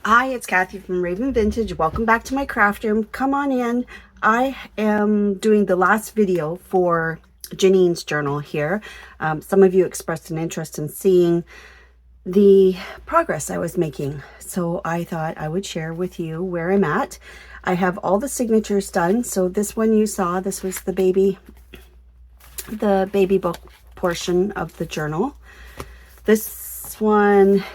Hi, it's Kathy from Raven Vintage. Welcome back to my craft room. Come on in. I am doing the last video for Janine's journal here. Some of you expressed an interest in seeing the progress I was making. So I thought I would share with you where I'm at. I have all the signatures done. So this one you saw, this was the baby book portion of the journal. This one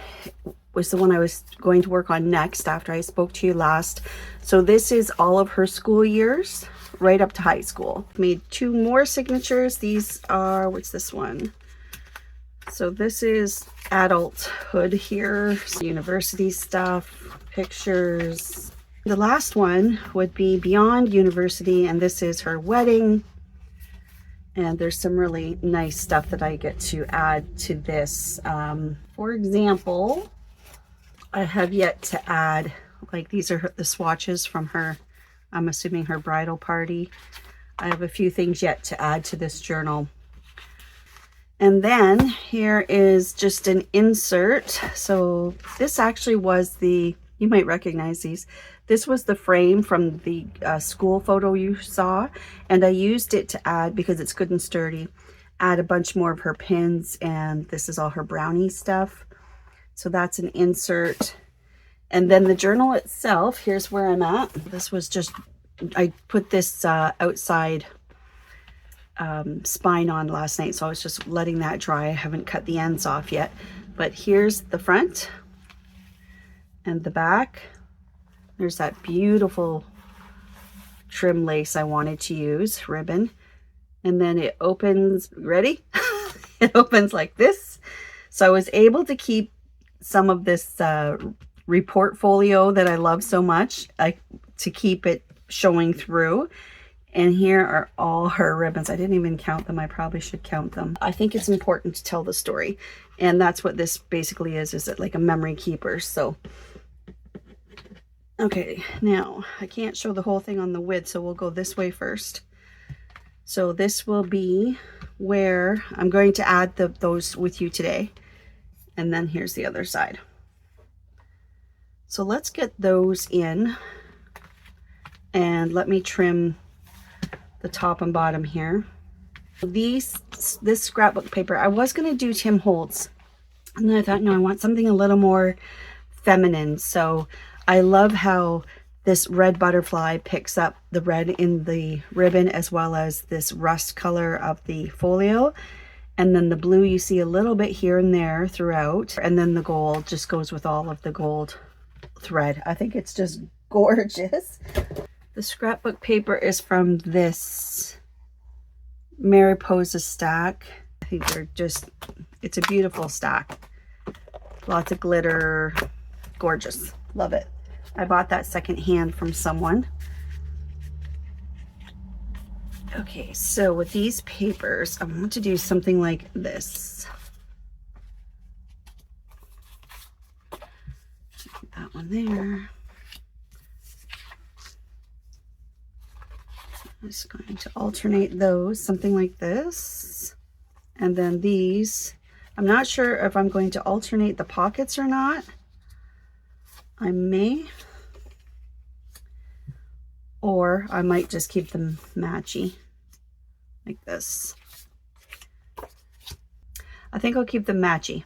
was the one I was going to work on next after I spoke to you last. So this is all of her school years right up to high school. Made two more signatures. These are, what's this one? So this is adulthood here, so university stuff, pictures. The last one would be beyond university, and this is her wedding. And there's some really nice stuff that I get to add to this. For example, I have yet to add, like these are the swatches from her, I'm assuming her bridal party. I have a few things yet to add to this journal. And then here is just an insert. So this actually was you might recognize these. This was the frame from the school photo you saw. And I used it to add, because it's good and sturdy, add a bunch more of her pins. And this is all her brownie stuff. So that's an insert. And then the journal itself, here's where I'm at. This was just, I put this outside spine on last night, so I was just letting that dry. I haven't cut the ends off yet. But here's the front and the back. There's that beautiful trim lace I wanted to use, ribbon. And then it opens, ready? It opens like this. So I was able to keep some of this report folio that I love so much, to keep it showing through. And here are all her ribbons. I didn't even count them. I probably should count them. I think it's important to tell the story. And that's what this basically is it like a memory keeper. So, okay, now I can't show the whole thing on the width, so we'll go this way first. So this will be where I'm going to add those with you today. And then here's the other side. So let's get those in, and let me trim the top and bottom here. This scrapbook paper, I was going to do Tim Holtz, and then I thought, no, I want something a little more feminine. So I love how this red butterfly picks up the red in the ribbon, as well as this rust color of the folio. And then the blue you see a little bit here and there throughout. And then the gold just goes with all of the gold thread. I think it's just gorgeous. The scrapbook paper is from this Mariposa stack. I think they're just, it's a beautiful stack. Lots of glitter. Gorgeous. Love it. I bought that secondhand from someone. Okay, so with these papers, I want to do something like this. Put that one there. I'm just going to alternate those, something like this. And then these, I'm not sure if I'm going to alternate the pockets or not. I may. Or I might just keep them matchy, like this. I think I'll keep them matchy.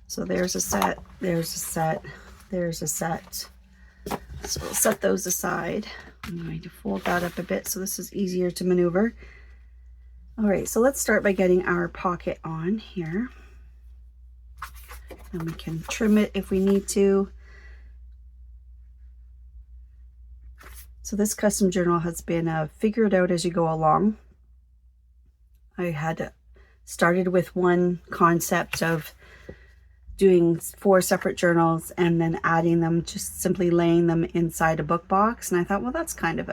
So there's a set, there's a set, there's a set. So we'll set those aside. I'm going to fold that up a bit so this is easier to maneuver. All right, so let's start by getting our pocket on here. And we can trim it if we need to. So this custom journal has been figured out as you go along. I had started with one concept of doing 4 separate journals and then adding them, just simply laying them inside a book box. And I thought, well, that's kind of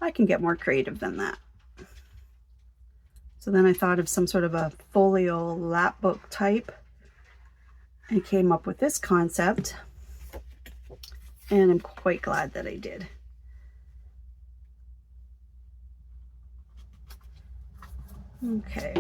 I can get more creative than that. So then I thought of some sort of a folio lap book type and came up with this concept. And I'm quite glad that I did. Okay.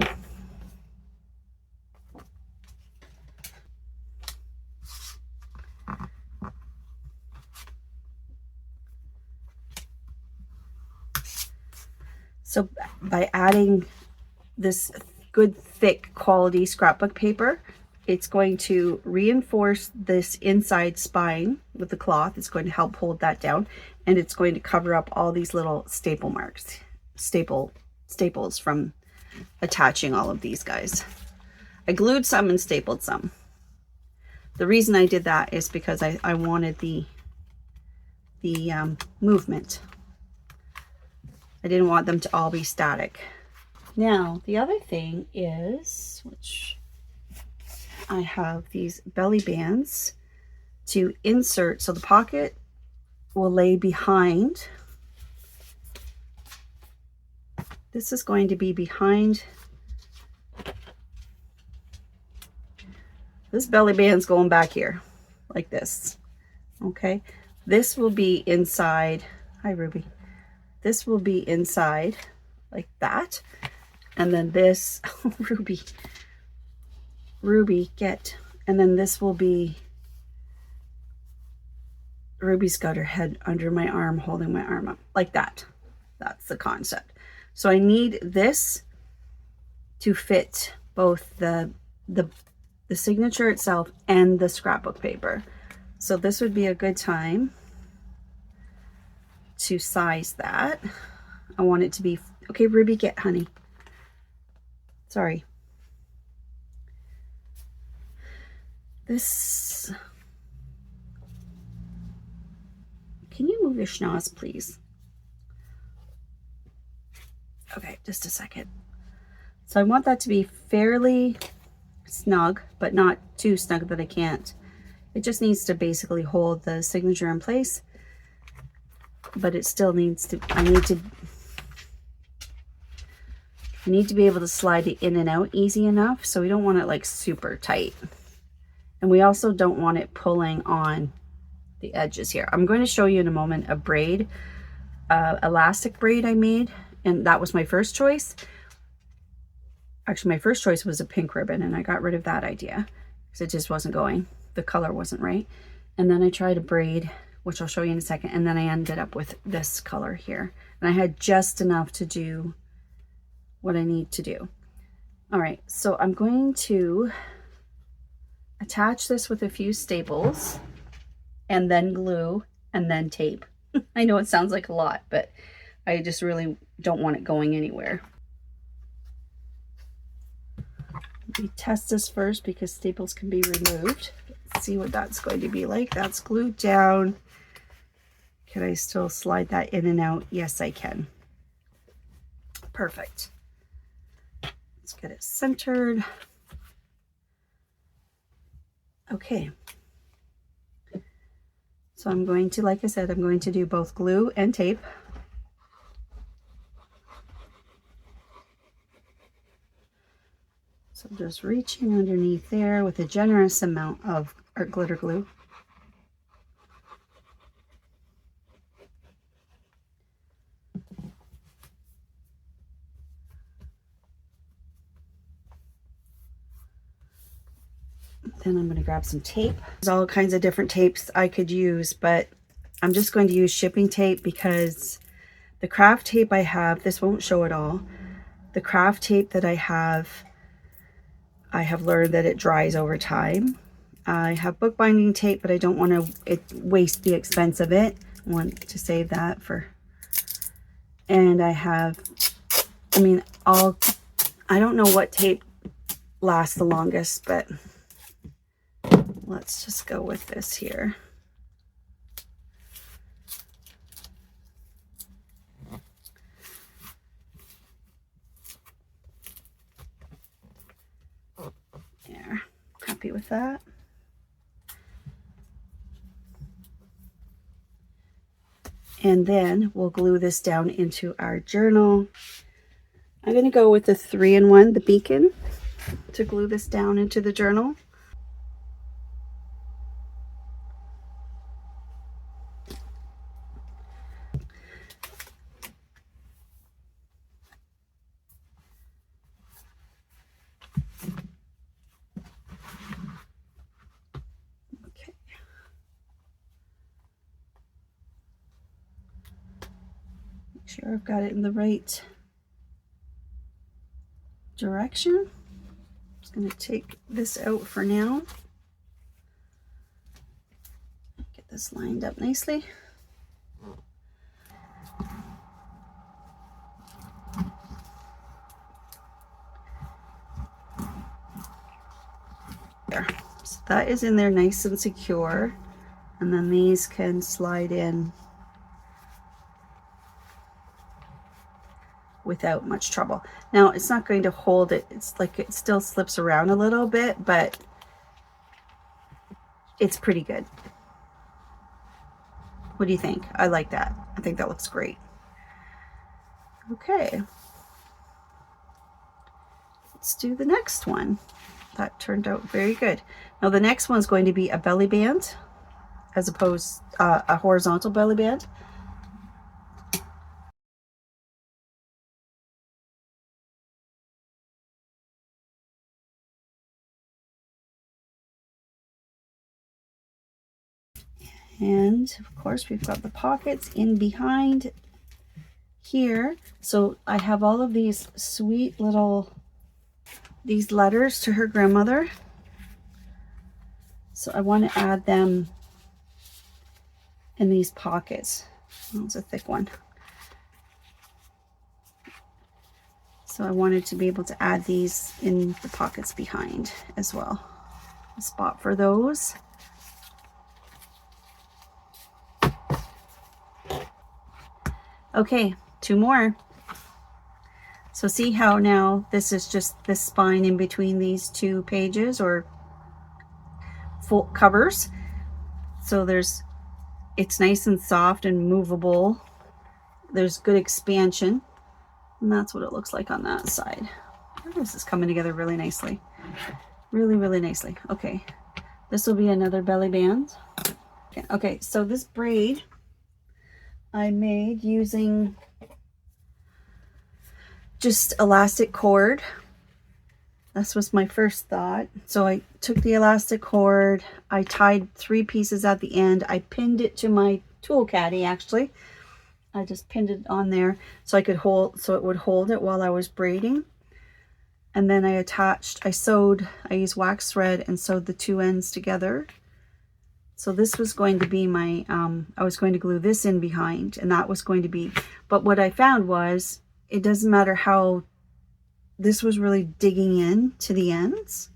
So by adding this good thick quality scrapbook paper, it's going to reinforce this inside spine with the cloth. It's going to help hold that down, and it's going to cover up all these little staple marks, staples from attaching all of these guys. I glued some and stapled some. The reason I did that is because I wanted the movement. I didn't want them to all be static. Now, the other thing is, which I have these belly bands to insert, so the pocket will lay behind. This is going to be behind. This belly band's going back here, like this. Okay, this will be inside. Hi, Ruby. This will be inside, like that. And then this, oh, Ruby, get. And then this will be, Ruby's got her head under my arm, holding my arm up, like that. That's the concept. So I need this to fit both the signature itself and the scrapbook paper. So this would be a good time to size that. I want it to be, okay, Ruby, get, honey. Sorry. This, can you move your schnoz, please? Okay, just a second. So I want that to be fairly snug, but not too snug that I can't. It just needs to basically hold the signature in place, but it still needs to, I need to be able to slide it in and out easy enough, so we don't want it like super tight. And we also don't want it pulling on the edges here. I'm going to show you in a moment a braid, elastic braid I made, and that was my first choice. Actually, my first choice was a pink ribbon, and I got rid of that idea because it just wasn't going. The color wasn't right. And then I tried a braid, which I'll show you in a second, and then I ended up with this color here. And I had just enough to do what I need to do. All right, so I'm going to attach this with a few staples and then glue and then tape. I know it sounds like a lot, but I just really don't want it going anywhere. We test this first because staples can be removed. Let's see what that's going to be like. That's glued down. Can I still slide that in and out? Yes, I can. Perfect. Let's get it centered. Okay. So I'm going to, like I said, I'm going to do both glue and tape. So just reaching underneath there with a generous amount of art glitter glue. Then I'm going to grab some tape. There's all kinds of different tapes I could use, but I'm just going to use shipping tape because the craft tape I have, this won't show at all. The craft tape that I have learned that it dries over time. I have bookbinding tape, but I don't want to waste the expense of it. I want to save that for, and I have, I mean, I don't know what tape lasts the longest, but let's just go with this here. There, happy with that. And then we'll glue this down into our journal. I'm going to go with the 3-in-1, the beacon, to glue this down into the journal. Okay. Make sure I've got it in the right direction. I'm just going to take this out for now. Get this lined up nicely. There. So that is in there nice and secure. And then these can slide in without much trouble. Now it's not going to hold it. It's like it still slips around a little bit, but it's pretty good. What do you think? I like that. I think that looks great. Okay. Let's do the next one. That turned out very good. Now the next one is going to be a belly band, as opposed a horizontal belly band. And of course we've got the pockets in behind here. So I have all of these sweet little, these letters to her grandmother. So I want to add them in these pockets. Oh, it's a thick one. So I wanted to be able to add these in the pockets behind as well. A spot for those. Okay, 2 more. So see how now this is just the spine in between these 2 pages or full covers. So it's nice and soft and movable. There's good expansion. And that's what it looks like on that side. This is coming together really nicely. Really, really nicely. Okay, this will be another belly band. Okay, so this braid I made using just elastic cord. This was my first thought. So I took the elastic cord, I tied 3 pieces at the end. I pinned it to my tool caddy actually. I just pinned it on there so I could hold, so it would hold it while I was braiding. And then I used wax thread and sewed the 2 ends together. So this was going to be my, I was going to glue this in behind, and that was going to be, but what I found was it doesn't matter how, this was really digging in to the ends,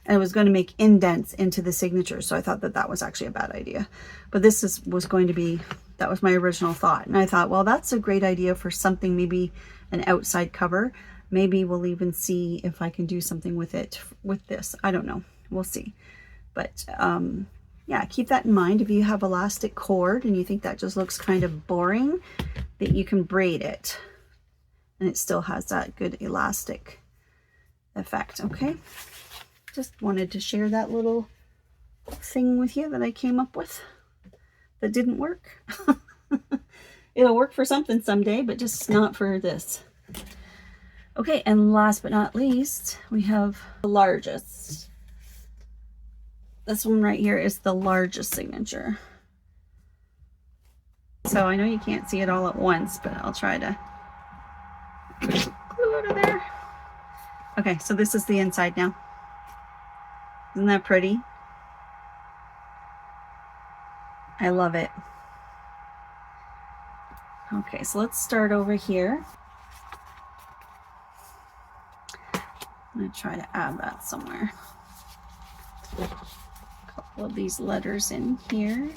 and it was going to make indents into the signature. So I thought that that was actually a bad idea, but this was going to be, that was my original thought. And I thought, well, that's a great idea for something, maybe an outside cover. Maybe we'll even see if I can do something with it, with this. I don't know. We'll see. But yeah, keep that in mind. If you have elastic cord and you think that just looks kind of boring, that you can braid it. And it still has that good elastic effect, okay? Just wanted to share that little thing with you that I came up with that didn't work. It'll work for something someday, but just not for this. Okay, and last but not least, we have the largest. This one right here is the largest signature. So I know you can't see it all at once, but I'll try to glue it over there. Okay, so this is the inside now. Isn't that pretty? I love it. Okay, so let's start over here. I'm going to try to add that somewhere. A couple of these letters in here.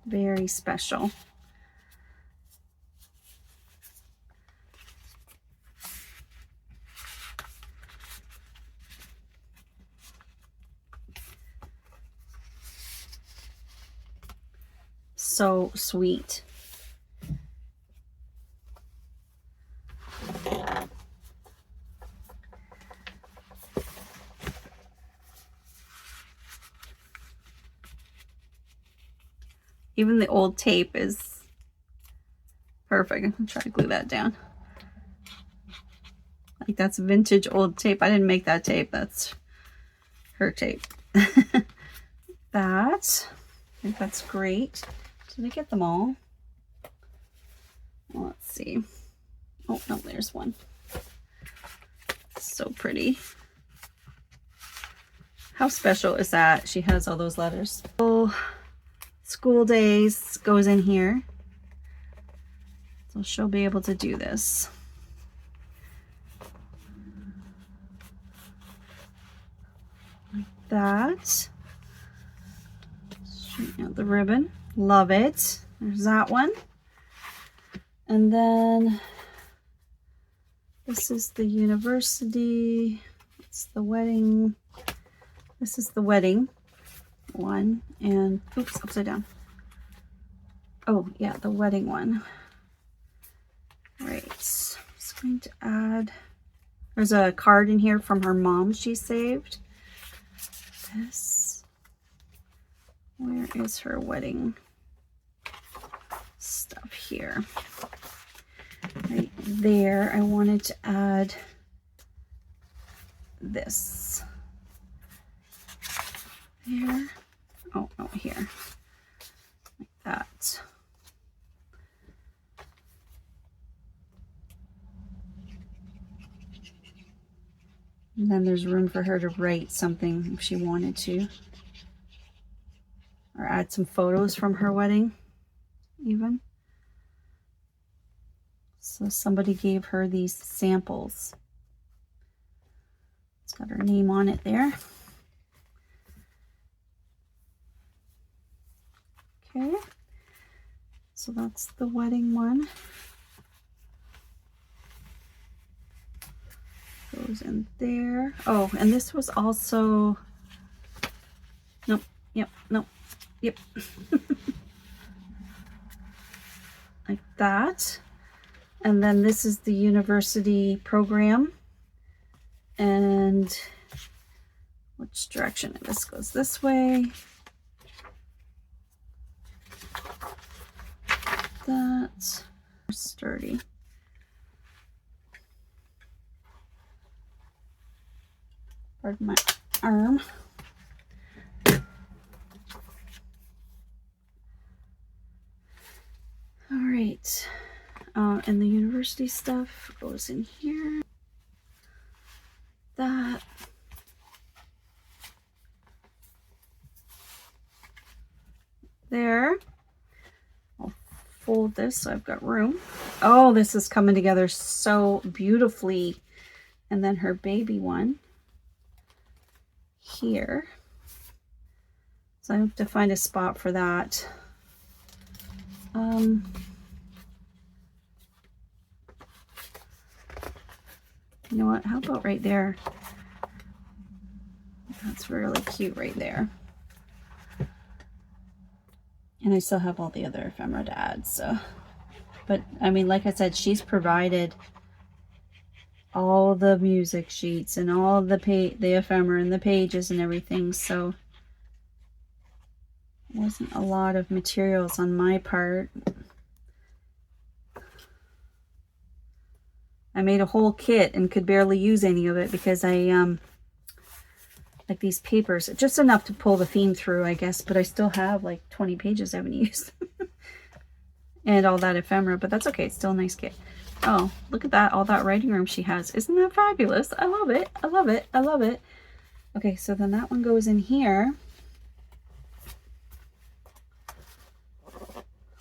Very special. So sweet. Even the old tape is perfect. I'm gonna try to glue that down. Like, that's vintage old tape. I didn't make that tape. That's her tape. that. I think that's great. Did I get them all? Well, let's see. Oh, no, there's one. So pretty. How special is that? She has all those letters. Oh, school days goes in here. So she'll be able to do this. Like that. Straighten out the ribbon. Love it. There's that one. And then this is the university. It's the wedding. This is the wedding one. And oops, upside down. Oh, yeah, the wedding one. Right. Just going to add. There's a card in here from her mom she saved. This. Where is her wedding stuff here? Right there, I wanted to add this. There. Oh, no, here. Like that. And then there's room for her to write something if she wanted to. Or add some photos from her wedding, even. So somebody gave her these samples. It's got her name on it there. Okay. So that's the wedding one. Goes in there. Oh, and this was also, nope, yep, nope, yep. Like that. And then this is the university program. And which direction? This goes this way. That's sturdy. Pardon my arm. All right. And the university stuff goes in here. That. There. I'll fold this so I've got room. Oh, this is coming together so beautifully. And then her baby one here. So I have to find a spot for that. You know what? How about right there? That's really cute right there. And I still have all the other ephemera to add, so. But, I mean, like I said, she's provided all the music sheets and all the ephemera and the pages and everything, so it wasn't a lot of materials on my part. I made a whole kit and could barely use any of it because I like these papers, just enough to pull the theme through, I guess, but I still have like 20 pages I haven't used. And all that ephemera, but that's okay, it's still a nice kit. Oh, look at that, all that writing room she has. Isn't that fabulous? I love it, I love it, I love it. Okay, so then that one goes in here.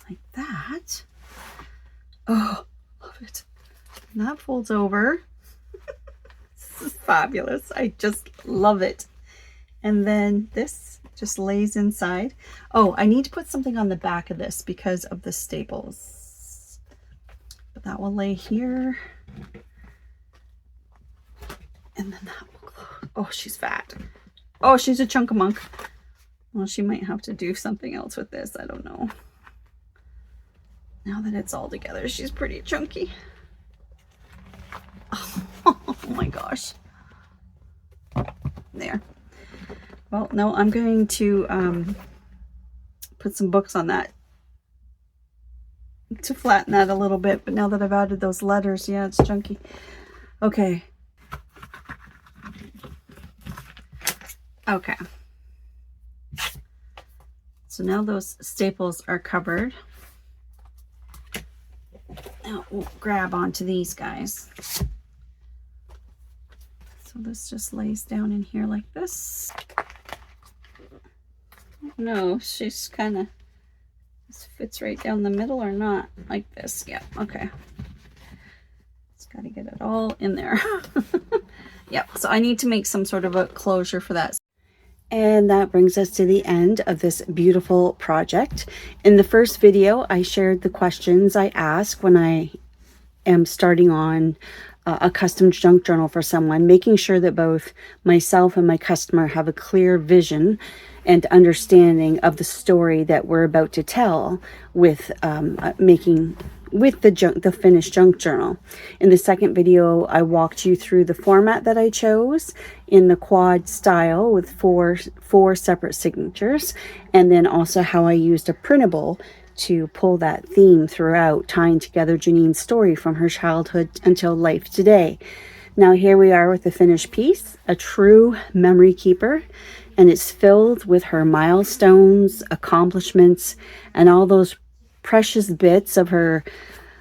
Like that. Oh, love it. And that folds over. This is fabulous. I just love it. And then this just lays inside. Oh, I need to put something on the back of this because of the staples. But that will lay here. And then that will close. Oh, she's fat. Oh, she's a chunk of munk. Well, she might have to do something else with this. I don't know. Now that it's all together, she's pretty chunky. Oh my gosh. There. Well, no, I'm going to put some books on that to flatten that a little bit. But now that I've added those letters, yeah, it's chunky. Okay. Okay. So now those staples are covered. Now we'll grab onto these guys. So this just lays down in here like this. No, she's kind of, this fits right down the middle or not, like this. Yeah, okay. Just got to get it all in there. Yep, so I need to make some sort of a closure for that. And that brings us to the end of this beautiful project. In the first video, I shared the questions I ask when I am starting on a custom junk journal for someone, making sure that both myself and my customer have a clear vision and understanding of the story that we're about to tell with the finished junk journal. In the second video, I walked you through the format that I chose in the quad style with four separate signatures, and then also how I used a printable to pull that theme throughout, tying together Janine's story from her childhood until life today. Now here we are with the finished piece, a true memory keeper, and it's filled with her milestones, accomplishments, and all those precious bits of her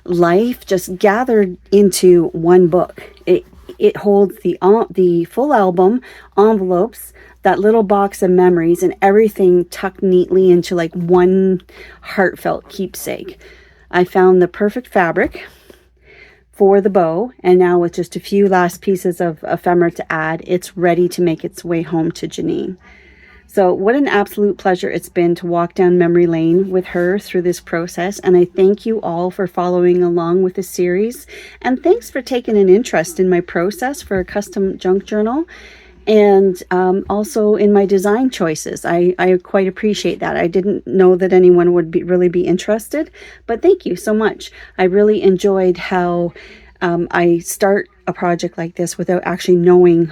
life just gathered into one book. It holds the full album, envelopes, that little box of memories, and everything tucked neatly into like one heartfelt keepsake. I found the perfect fabric for the bow, and now with just a few last pieces of ephemera to add, it's ready to make its way home to Janine. So what an absolute pleasure it's been to walk down memory lane with her through this process, and I thank you all for following along with the series, and thanks for taking an interest in my process for a custom junk journal, and also in my design choices. I quite appreciate that. I didn't know that anyone would really be interested, but thank you so much. I really enjoyed how I start a project like this without actually knowing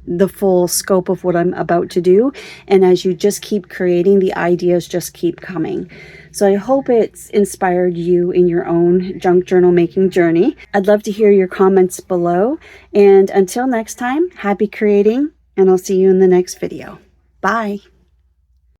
the full scope of what I'm about to do, and as you just keep creating, the ideas just keep coming. So I hope it's inspired you in your own junk journal making journey. I'd love to hear your comments below, and until next time, happy creating, and I'll see you in the next video. Bye.